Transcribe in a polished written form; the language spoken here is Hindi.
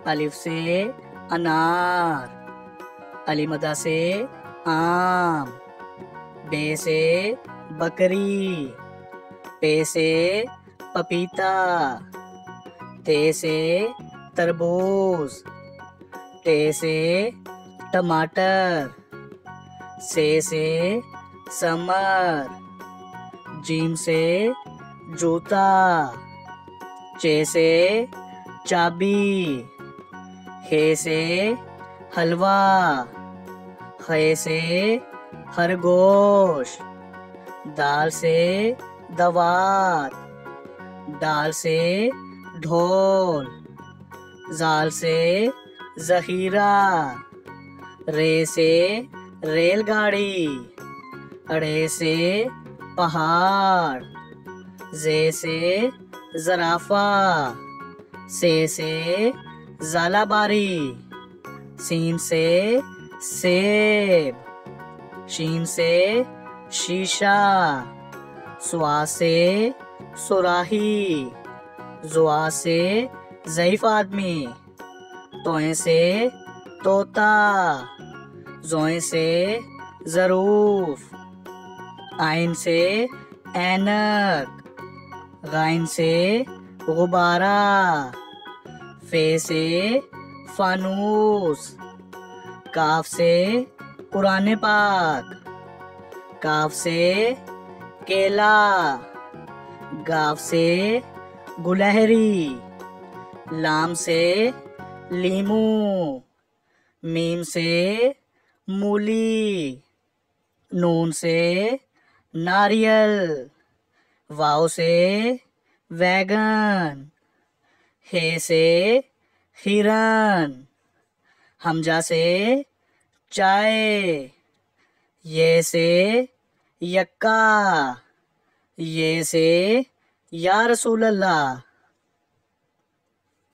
अलिफ से अनार, अलीमदा से आम, बे से बकरी, पे से पपीता, ते से तरबूज, टे से टमाटर, से समर, जीम से जूता, चे से चाबी, हे से हलवा, खे से खरगोश, दाल से दवात, दाल से ढोल, जाल से जहीरा, रे से रेलगाड़ी, अड़े से पहाड़, जे से जराफा, से जालाबारी, सीन से सेब, शीन से शीशा, सुआ से सुराही, जुआ से ज़ईफ आदमी, तोए से तोता, जोए से ज़रूफ, आइन से ऐनक, गाइन से गुब्बारा, फे से फानूस, काफ से कुरान पाक, काफ से केला, गाफ से गुलहरी, लाम से लीमू, मीम से मूली, नून से नारियल, वाव से वैगन, हे से हिरन, हमजा से चाय, ये से यक्का, ये से या रसूल अल्लाह।